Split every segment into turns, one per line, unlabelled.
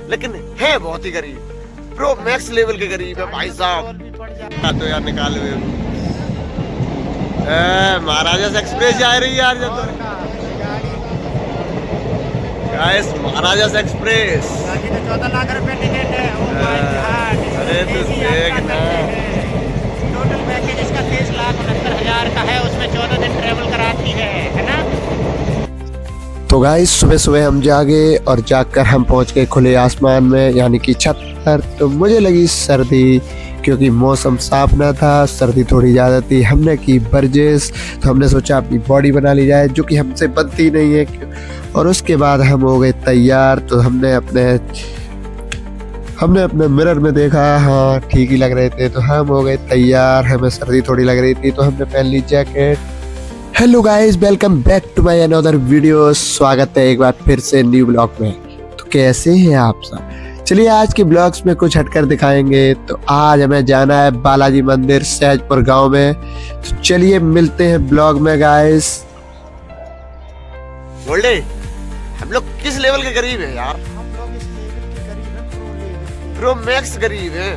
लेकिन है बहुत ही गरीब, प्रो मैक्स लेवल के गरीब है भाई साहब। तो यार निकाल हुए महाराजा एक्सप्रेस जा रही है यार, गाइस महाराजा एक्सप्रेस
14 लाख रुपए टिकट है।
अरे तू देख ना,
टोटल पैकेज इसका 30,69,000 का है, उसमें 14 दिन ट्रेवल कराती है ना।
तो गाइस सुबह सुबह हम जागे और जाकर हम पहुंच गए खुले आसमान में यानी कि छत पर। तो मुझे लगी सर्दी क्योंकि मौसम साफ ना था, सर्दी थोड़ी ज़्यादा थी। हमने की वर्जिश, तो हमने सोचा अपनी बॉडी बना ली जाए जो कि हमसे बनती नहीं है। और उसके बाद हम हो गए तैयार। तो हमने अपने मिरर में देखा, हाँ ठीक ही लग रहे थे, तो हम हो गए तैयार। हमें सर्दी थोड़ी लग रही थी तो हमने पहन ली jacket. Hello guys, welcome back to my another video. स्वागत है एक बार फिर से न्यू ब्लॉग में। तो कैसे हैं आप सब? चलिए आज के ब्लॉग्स में कुछ हटकर दिखाएंगे। तो आज हमें जाना है बालाजी मंदिर सहजपुर गांव में। तो चलिए मिलते हैं ब्लॉग में गाइस।
गोल्डे हम लोग किस लेवल के गरीब है यार?
हम लोग इस लेवल के गरीब है, प्रो लेवल के।
प्रो मैक्स गरीब है,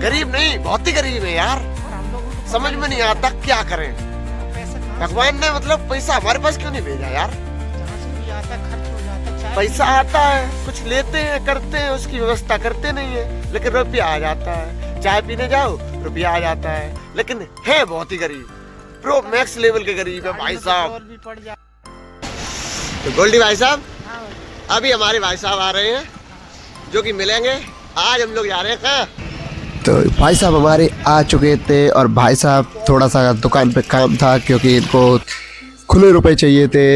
गरीब नहीं बहुत ही गरीब है यार।
और हम लोगों को
समझ में नहीं आता क्या करें।
पैसा कहाँ
भगवान ने मतलब पैसा हमारे पास क्यों नहीं भेजा यार?
जहाँ से भी आता है खर्च हो जाता है। चाय
पैसा आता है, कुछ लेते हैं करते हैं, उसकी व्यवस्था करते नहीं है, लेकिन रुपया आ जाता है। चाय पीने जाओ रुपया आ जाता है, लेकिन है बहुत ही गरीब, प्रो मैक्स लेवल के गरीब है भाई साहब।
पेट्रोल भी पड़ जाता
तो गोल्डी भाई साहब,
है।
अभी हमारे भाई साहब आ रहे हैं जो कि मिलेंगे। आज हम लोग जा रहे हैं कहाँ?
तो भाई साहब हमारे आ चुके थे और भाई साहब थोड़ा सा दुकान पे काम था क्योंकि इनको खुले रुपए चाहिए थे।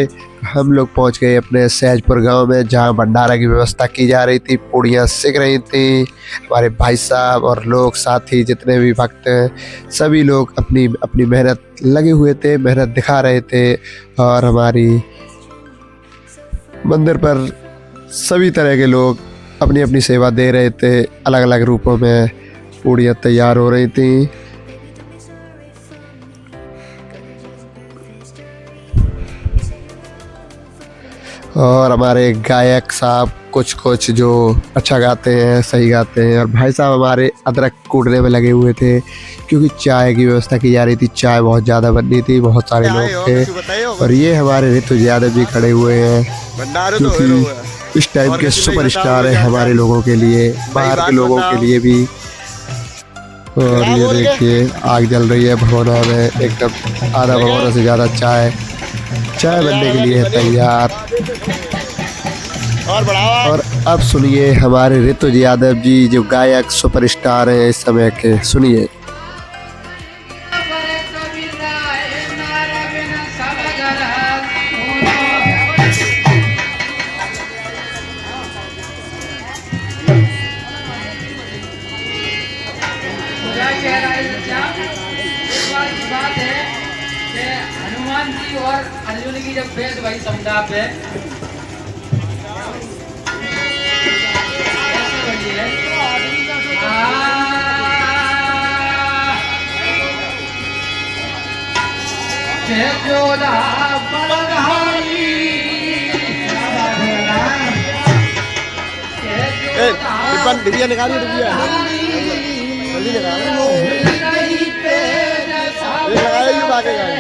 हम लोग पहुंच गए अपने सहजपुर गांव में जहां भंडारा की व्यवस्था की जा रही थी, पूड़ियाँ सिक रही थी। हमारे भाई साहब और लोग साथी जितने भी भक्त हैं सभी लोग अपनी अपनी मेहनत लगे हुए थे, मेहनत दिखा रहे थे। और हमारी मंदिर पर सभी तरह के लोग अपनी अपनी सेवा दे रहे थे, अलग अलग रूपों में पूड़ियाँ तैयार हो रही थी। और हमारे गायक साहब कुछ जो अच्छा गाते हैं, सही गाते हैं। और भाई साहब हमारे अदरक कूटने में लगे हुए थे क्योंकि चाय की व्यवस्था की जा रही थी। चाय बहुत ज़्यादा बननी थी, बहुत सारे लोग थे। और ये हमारे ऋतु यादव जी खड़े हुए हैं क्योंकि इस टाइप के सुपरस्टार है हमारे लोगों के लिए, बाहर के लोगों के लिए भी। और ये देखिए आग जल रही है भगोना में, एकदम आधा भगोना से ज़्यादा चाय बनने के लिए है तैयार। और अब सुनिए हमारे ऋतु यादव जी जो गायक सुपरस्टार हैं इस समय के, सुनिए।
बात है कि हनुमान जी और अर्जुन की जब भेद भाई संताप है,
डिबिया निकालिए, डिबिया जल्दी निकालो। एक लगाया ये भागे गए,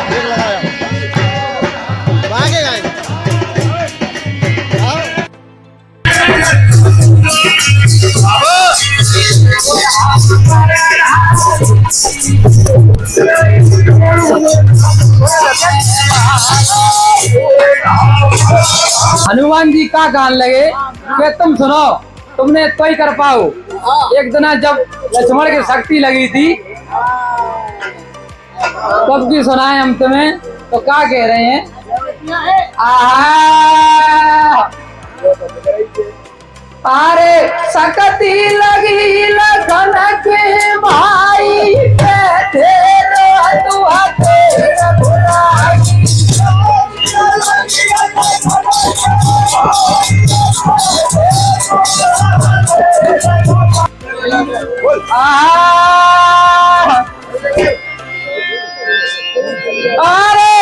एक लगाया भागे गए।
हनुमान जी का गान लगे कि तुम सुनो, तुमने तो ही कर पाओ। एक दिन जब लक्ष्मण की शक्ति लगी थी तब की सुनाए हम तुम्हें, तो क्या कह रहे हैं? अरे शक्ति लगी लखन के भाई, बैठे तू अरे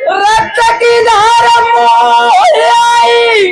रक्त की धार मोह आई,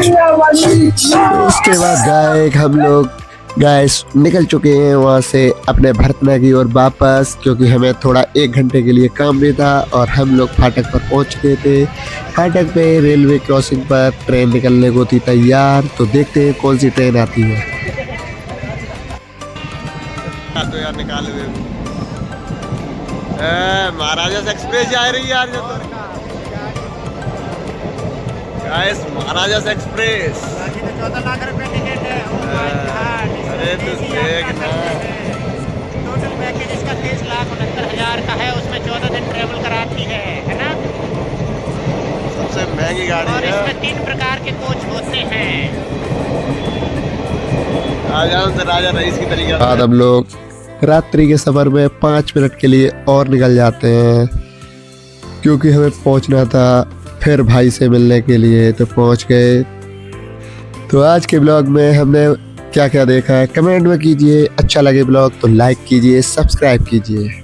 उसके बाद हम लोग गाइस निकल चुके हैं वहाँ से अपने भरतना की ओर वापस, क्योंकि हमें थोड़ा 1 घंटे के लिए काम भी था और हम लोग फाटक पर पहुँच गए थे। फाटक पे रेलवे क्रॉसिंग पर ट्रेन निकलने को थी तैयार, तो देखते हैं कौन सी ट्रेन आती है।
तो यार निकाल महाराजा एक्सप्रेस जा रही है यार, जो तो गाइस महाराजा एक्सप्रेस।
14 लाख रुपए टिकट है।
अरे तू देख ना,
टोटल पैकेज इसका 23,69,000 का है, उसमें 14 दिन ट्रेवल कराती है ना।
सबसे महंगी गाड़ी
और
है।
इसमें 3 प्रकार के कोच होते हैं।
आजाम से राजा रईस की तरीका
बाद हम लोग रात्रि के सफर में 5 मिनट के लिए और निकल जाते हैं, क्योंकि हमें पहुंचना था फिर भाई से मिलने के लिए, तो पहुंच गए। तो आज के ब्लॉग में हमने क्या क्या देखा है कमेंट में कीजिए। अच्छा लगे ब्लॉग तो लाइक कीजिए, सब्सक्राइब कीजिए।